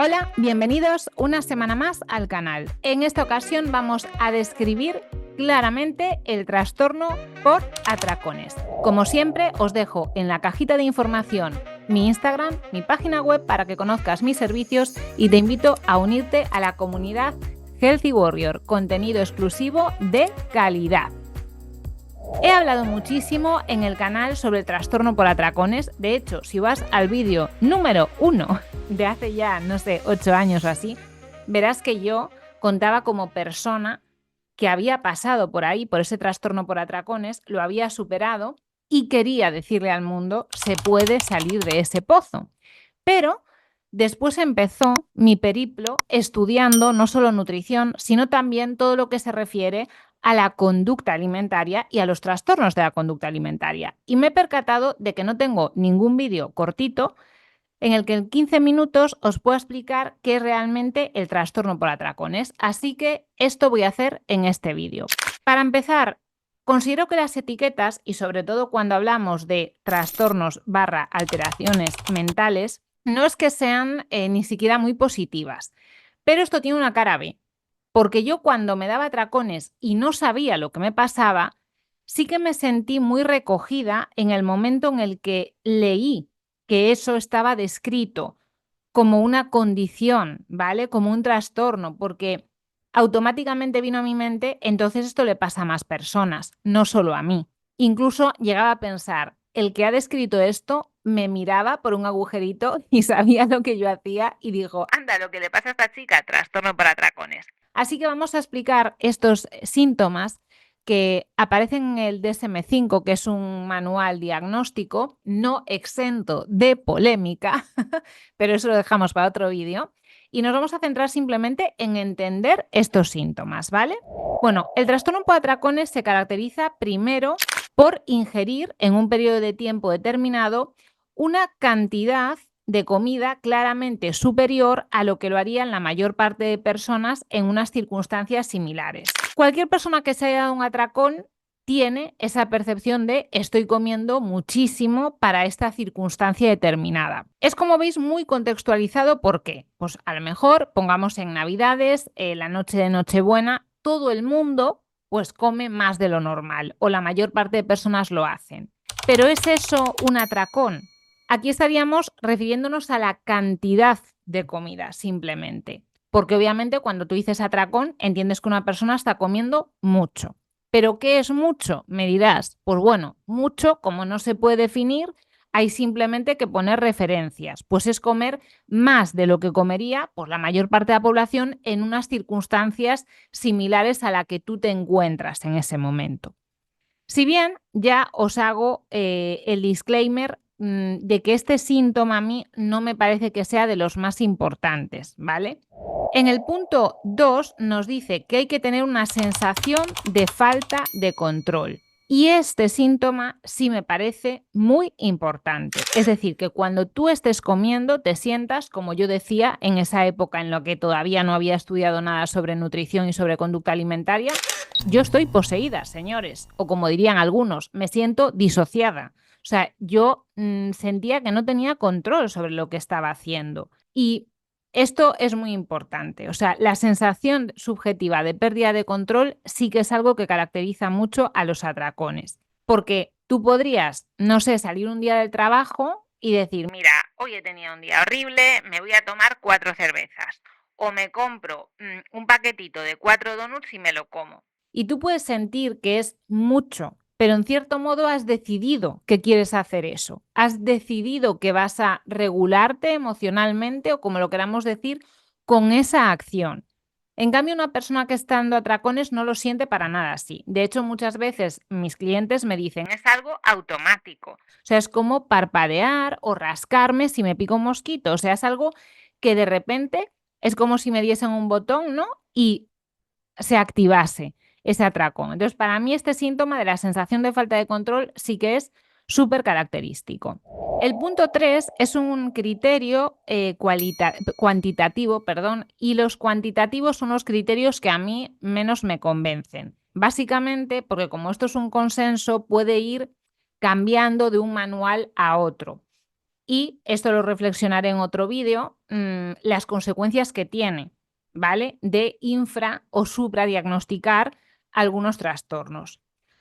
Hola, bienvenidos una semana más al canal. En esta ocasión vamos a describir claramente el trastorno por atracones. Como siempre, os dejo en la cajita de información mi Instagram, mi página web para que conozcas mis servicios y te invito a unirte a la comunidad Healthy Warrior, contenido exclusivo de calidad. He hablado muchísimo en el canal sobre el trastorno por atracones. De hecho, si vas al vídeo número 1 de hace ya, no sé, 8 años o así, verás que yo contaba como persona que había pasado por ahí, por ese trastorno por atracones, lo había superado y quería decirle al mundo, se puede salir de ese pozo. Pero después empezó mi periplo estudiando no solo nutrición, sino también todo lo que se refiere a la conducta alimentaria y a los trastornos de la conducta alimentaria. Y me he percatado de que no tengo ningún vídeo cortito en el que en 15 minutos os puedo explicar qué es realmente el trastorno por atracones. Así que esto voy a hacer en este vídeo. Para empezar, considero que las etiquetas, y sobre todo cuando hablamos de trastornos / alteraciones mentales, no es que sean ni siquiera muy positivas. Pero esto tiene una cara B. Porque yo cuando me daba atracones y no sabía lo que me pasaba, sí que me sentí muy recogida en el momento en el que leí que eso estaba descrito como una condición, ¿vale? Como un trastorno, porque automáticamente vino a mi mente, entonces esto le pasa a más personas, no solo a mí. Incluso llegaba a pensar, el que ha descrito esto me miraba por un agujerito y sabía lo que yo hacía y dijo, anda, lo que le pasa a esta chica, trastorno por atracones. Así que vamos a explicar estos síntomas que aparecen en el DSM-5, que es un manual diagnóstico no exento de polémica, pero eso lo dejamos para otro vídeo. Y nos vamos a centrar simplemente en entender estos síntomas, ¿vale? Bueno, el trastorno por atracones se caracteriza primero por ingerir en un periodo de tiempo determinado una cantidad de comida claramente superior a lo que lo harían la mayor parte de personas en unas circunstancias similares. Cualquier persona que se haya dado un atracón tiene esa percepción de estoy comiendo muchísimo para esta circunstancia determinada. Es, como veis, muy contextualizado. ¿Por qué? Pues a lo mejor pongamos en Navidades, la noche de Nochebuena, todo el mundo pues come más de lo normal o la mayor parte de personas lo hacen. ¿Pero es eso un atracón? Aquí estaríamos refiriéndonos a la cantidad de comida simplemente, porque obviamente cuando tú dices atracón entiendes que una persona está comiendo mucho. ¿Pero qué es mucho? Me dirás, pues bueno, mucho, como no se puede definir, hay simplemente que poner referencias. Pues es comer más de lo que comería pues, la mayor parte de la población en unas circunstancias similares a la que tú te encuentras en ese momento. Si bien ya os hago el disclaimer de que este síntoma a mí no me parece que sea de los más importantes, ¿vale? En el punto 2 nos dice que hay que tener una sensación de falta de control. Y este síntoma sí me parece muy importante. Es decir, que cuando tú estés comiendo te sientas, como yo decía, en esa época en la que todavía no había estudiado nada sobre nutrición y sobre conducta alimentaria, yo estoy poseída, señores. O como dirían algunos, me siento disociada. O sea, yo sentía que no tenía control sobre lo que estaba haciendo. Y esto es muy importante. O sea, la sensación subjetiva de pérdida de control sí que es algo que caracteriza mucho a los atracones. Porque tú podrías, no sé, salir un día del trabajo y decir, mira, hoy he tenido un día horrible, me voy a tomar 4 cervezas. O me compro un paquetito de 4 donuts y me lo como. Y tú puedes sentir que es mucho, pero en cierto modo has decidido que quieres hacer eso. Has decidido que vas a regularte emocionalmente o como lo queramos decir, con esa acción. En cambio, una persona que está dando atracones no lo siente para nada así. De hecho, muchas veces mis clientes me dicen, es algo automático. O sea, es como parpadear o rascarme si me pica un mosquito. O sea, es algo que de repente es como si me diesen un botón, ¿no? Y se activase ese atracón. Entonces, para mí este síntoma de la sensación de falta de control sí que es súper característico. El punto 3 es un criterio cuantitativo, y los cuantitativos son los criterios que a mí menos me convencen. Básicamente, porque como esto es un consenso, puede ir cambiando de un manual a otro. Y esto lo reflexionaré en otro vídeo, las consecuencias que tiene, ¿vale? De infra o supradiagnosticar algunos trastornos.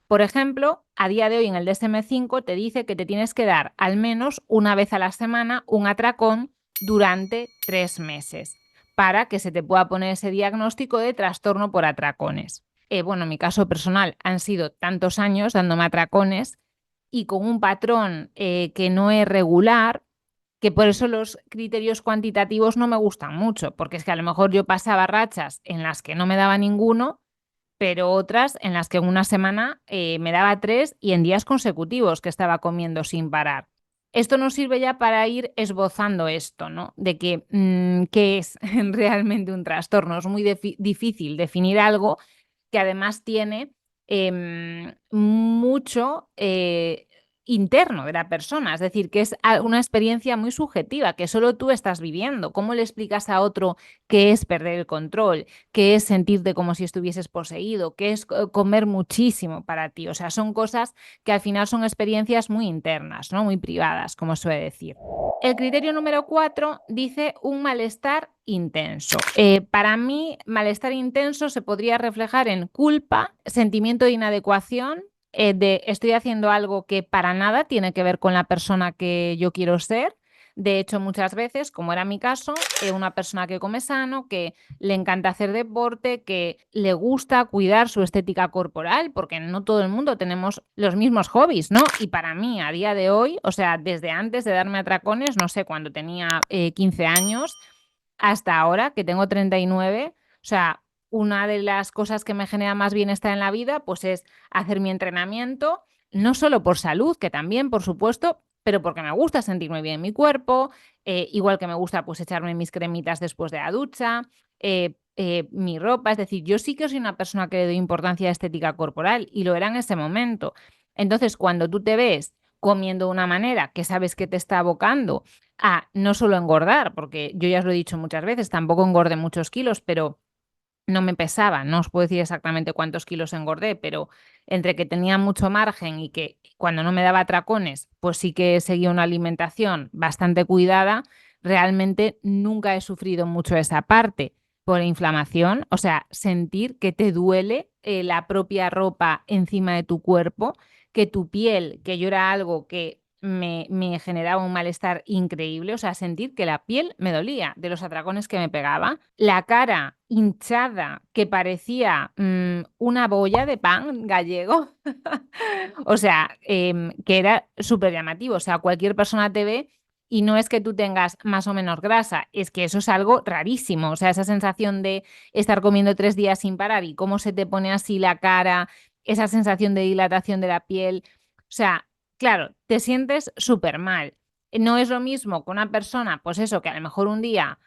Por ejemplo, a día de hoy en el DSM-5 te dice que te tienes que dar al menos una vez a la semana un atracón durante 3 meses para que se te pueda poner ese diagnóstico de trastorno por atracones. Bueno, en mi caso personal han sido tantos años dándome atracones y con un patrón que no es regular, que por eso los criterios cuantitativos no me gustan mucho, porque es que a lo mejor yo pasaba rachas en las que no me daba ninguno, pero otras en las que en una semana me daba 3 y en días consecutivos que estaba comiendo sin parar. Esto nos sirve ya para ir esbozando esto, ¿no? De que qué es realmente un trastorno. Es muy difícil definir algo que además tiene mucho interno de la persona, es decir, que es una experiencia muy subjetiva, que solo tú estás viviendo. ¿Cómo le explicas a otro qué es perder el control, qué es sentirte como si estuvieses poseído, qué es comer muchísimo para ti? O sea, son cosas que al final son experiencias muy internas, ¿no? Muy privadas, como suele decir. El criterio número 4 dice un malestar intenso. Para mí, malestar intenso se podría reflejar en culpa, sentimiento de inadecuación, de estoy haciendo algo que para nada tiene que ver con la persona que yo quiero ser. De hecho, muchas veces, como era mi caso, una persona que come sano, que le encanta hacer deporte, que le gusta cuidar su estética corporal, porque no todo el mundo tenemos los mismos hobbies, ¿no? Y para mí, a día de hoy, o sea, desde antes de darme atracones, no sé, cuando tenía 15 años, hasta ahora, que tengo 39, o sea, una de las cosas que me genera más bienestar en la vida, pues es hacer mi entrenamiento, no solo por salud, que también, por supuesto, pero porque me gusta sentirme bien en mi cuerpo, igual que me gusta pues echarme mis cremitas después de la ducha, mi ropa, es decir, yo sí que soy una persona que le doy importancia a estética corporal y lo era en ese momento. Entonces, cuando tú te ves comiendo de una manera que sabes que te está abocando a no solo engordar, porque yo ya os lo he dicho muchas veces, tampoco engordé muchos kilos, pero no me pesaba, no os puedo decir exactamente cuántos kilos engordé, pero entre que tenía mucho margen y que cuando no me daba atracones, pues sí que seguía una alimentación bastante cuidada, realmente nunca he sufrido mucho esa parte por inflamación, o sea, sentir que te duele la propia ropa encima de tu cuerpo, que tu piel, que yo era algo que me generaba un malestar increíble, o sea, sentir que la piel me dolía de los atracones que me pegaba, la cara hinchada que parecía una bolla de pan gallego, o sea, que era súper llamativo, o sea, cualquier persona te ve y no es que tú tengas más o menos grasa, es que eso es algo rarísimo, o sea, esa sensación de estar comiendo 3 días sin parar y cómo se te pone así la cara, esa sensación de dilatación de la piel, o sea, claro, te sientes súper mal. No es lo mismo que una persona, pues eso, que a lo mejor un día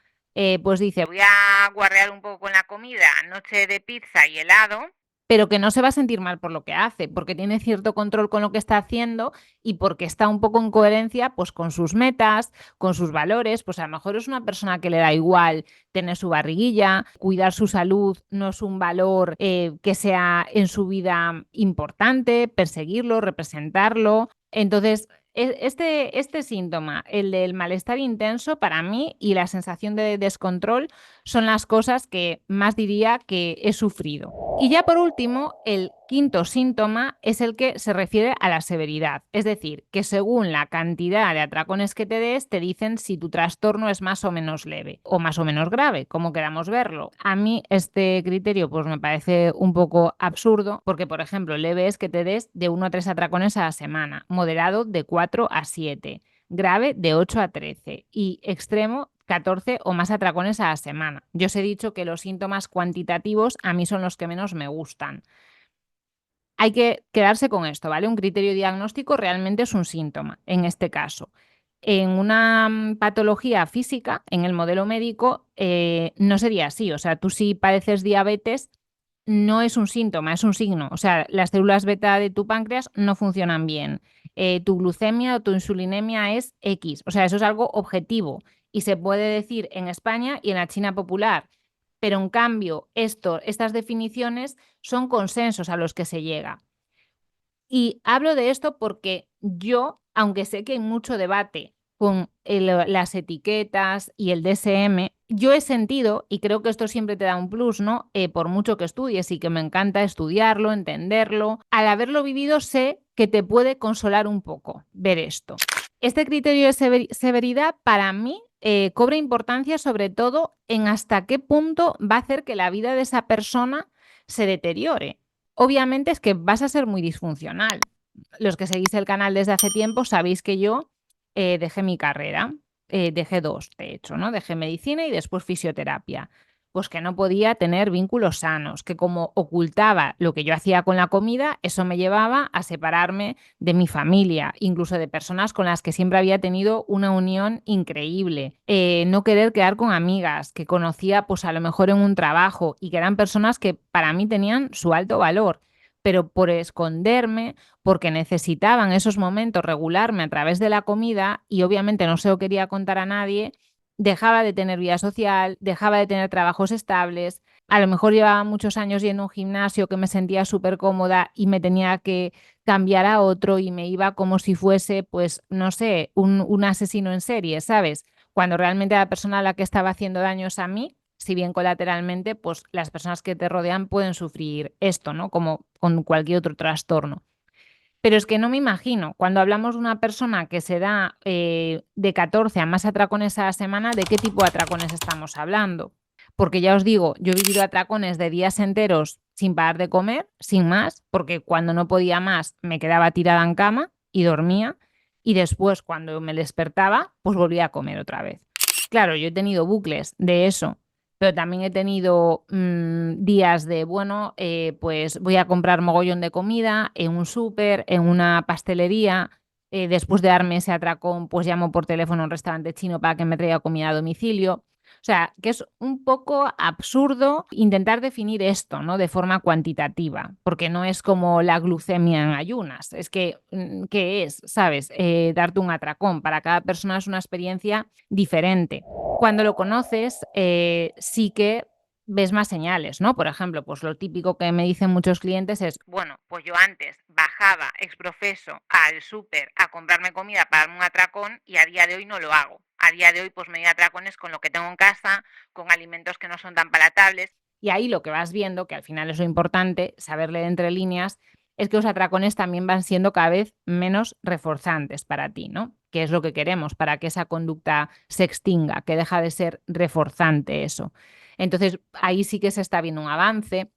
pues dice, voy a guarrear un poco con la comida, noche de pizza y helado, pero que no se va a sentir mal por lo que hace, porque tiene cierto control con lo que está haciendo y porque está un poco en coherencia pues con sus metas, con sus valores, pues a lo mejor es una persona que le da igual tener su barriguilla, cuidar su salud no es un valor que sea en su vida importante, perseguirlo, representarlo. Entonces, este síntoma, el del malestar intenso, para mí y la sensación de descontrol son las cosas que más diría que he sufrido. Y ya por último, el quinto síntoma es el que se refiere a la severidad, es decir, que según la cantidad de atracones que te des, te dicen si tu trastorno es más o menos leve o más o menos grave, como queramos verlo. A mí este criterio pues me parece un poco absurdo porque, por ejemplo, leve es que te des de 1 a 3 atracones a la semana, moderado de 4 a 7, grave de 8 a 13 y extremo 14 o más atracones a la semana. Yo os he dicho que los síntomas cuantitativos a mí son los que menos me gustan. Hay que quedarse con esto, ¿vale? Un criterio diagnóstico realmente es un síntoma, en este caso. En una patología física, en el modelo médico, no sería así. O sea, tú si padeces diabetes, no es un síntoma, es un signo. O sea, las células beta de tu páncreas no funcionan bien. Tu glucemia o tu insulinemia es X. O sea, eso es algo objetivo y se puede decir en España y en la China popular. Pero en cambio, estas definiciones son consensos a los que se llega. Y hablo de esto porque yo, aunque sé que hay mucho debate con las etiquetas y el DSM, yo he sentido, y creo que esto siempre te da un plus, ¿no? Por mucho que estudies y que me encanta estudiarlo, entenderlo, al haberlo vivido sé que te puede consolar un poco ver esto. Este criterio de severidad para mí cobra importancia sobre todo en hasta qué punto va a hacer que la vida de esa persona se deteriore. Obviamente es que vas a ser muy disfuncional. Los que seguís el canal desde hace tiempo sabéis que yo dejé mi carrera, dejé 2 de hecho, ¿no? Dejé medicina y después fisioterapia. Pues que no podía tener vínculos sanos, que como ocultaba lo que yo hacía con la comida, eso me llevaba a separarme de mi familia, incluso de personas con las que siempre había tenido una unión increíble. No querer quedar con amigas que conocía pues a lo mejor en un trabajo y que eran personas que para mí tenían su alto valor, pero por esconderme, porque necesitaban esos momentos regularme a través de la comida y obviamente no se lo quería contar a nadie, dejaba de tener vida social, dejaba de tener trabajos estables, a lo mejor llevaba muchos años yendo a un gimnasio que me sentía súper cómoda y me tenía que cambiar a otro y me iba como si fuese, pues, no sé, un asesino en serie, ¿sabes? Cuando realmente la persona a la que estaba haciendo daño es a mí, si bien colateralmente, pues las personas que te rodean pueden sufrir esto, ¿no? Como con cualquier otro trastorno. Pero es que no me imagino, cuando hablamos de una persona que se da de 14 a más atracones a la semana, ¿de qué tipo de atracones estamos hablando? Porque ya os digo, yo he vivido atracones de días enteros sin parar de comer, sin más, porque cuando no podía más me quedaba tirada en cama y dormía, y después cuando me despertaba, pues volvía a comer otra vez. Claro, yo he tenido bucles de eso, pero también he tenido días de, bueno, pues voy a comprar mogollón de comida en un súper, en una pastelería. Después de darme ese atracón, pues llamo por teléfono a un restaurante chino para que me traiga comida a domicilio. O sea, que es un poco absurdo intentar definir esto, ¿no? De forma cuantitativa, porque no es como la glucemia en ayunas. Es que, ¿qué es? ¿Sabes? Darte un atracón. Para cada persona es una experiencia diferente. Cuando lo conoces, sí que ves más señales, ¿no? Por ejemplo, pues lo típico que me dicen muchos clientes es, bueno, pues yo antes bajaba exprofeso al súper a comprarme comida para darme un atracón y a día de hoy no lo hago. A día de hoy pues me doy atracones con lo que tengo en casa, con alimentos que no son tan palatables. Y ahí lo que vas viendo, que al final es lo importante, saber leer entre líneas, es que los atracones también van siendo cada vez menos reforzantes para ti, ¿no? Que es lo que queremos para que esa conducta se extinga, que deja de ser reforzante eso. Entonces, ahí sí que se está viendo un avance,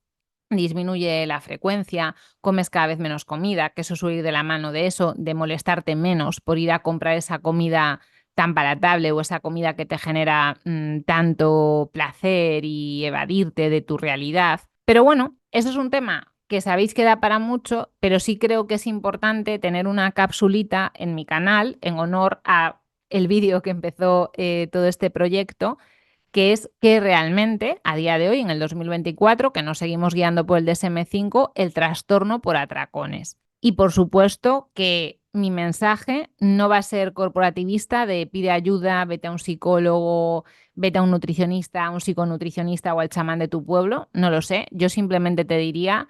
disminuye la frecuencia, comes cada vez menos comida, que eso suele ir de la mano de eso, de molestarte menos por ir a comprar esa comida tan palatable o esa comida que te genera tanto placer y evadirte de tu realidad. Pero bueno, eso es un tema que sabéis que da para mucho, pero sí creo que es importante tener una capsulita en mi canal en honor a el vídeo que empezó todo este proyecto, que es que realmente, a día de hoy, en el 2024, que nos seguimos guiando por el DSM-5, el trastorno por atracones. Y por supuesto que mi mensaje no va a ser corporativista de pide ayuda, vete a un psicólogo, vete a un nutricionista, a un psiconutricionista o al chamán de tu pueblo, no lo sé. Yo simplemente te diría,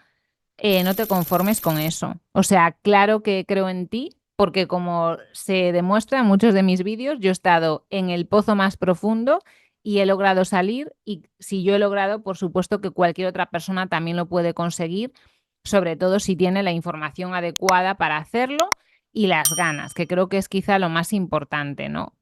no te conformes con eso. O sea, claro que creo en ti, porque como se demuestra en muchos de mis vídeos, yo he estado en el pozo más profundo y he logrado salir, y si yo he logrado, por supuesto que cualquier otra persona también lo puede conseguir, sobre todo si tiene la información adecuada para hacerlo y las ganas, que creo que es quizá lo más importante, ¿no?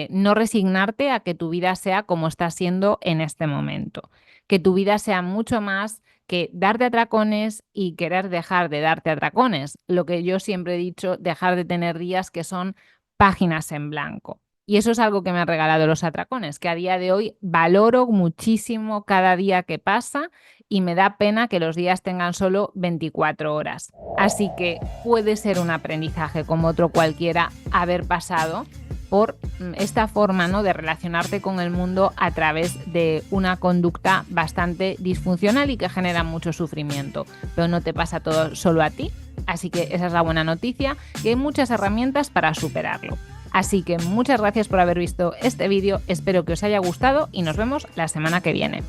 No resignarte a que tu vida sea como está siendo en este momento, que tu vida sea mucho más que darte atracones y querer dejar de darte atracones. Lo que yo siempre he dicho, dejar de tener días que son páginas en blanco. Y eso es algo que me han regalado los atracones, que a día de hoy valoro muchísimo cada día que pasa y me da pena que los días tengan solo 24 horas. Así que puede ser un aprendizaje como otro cualquiera haber pasado por esta forma, ¿no?, de relacionarte con el mundo a través de una conducta bastante disfuncional y que genera mucho sufrimiento. Pero no te pasa todo solo a ti, así que esa es la buena noticia, que hay muchas herramientas para superarlo. Así que muchas gracias por haber visto este vídeo, espero que os haya gustado y nos vemos la semana que viene.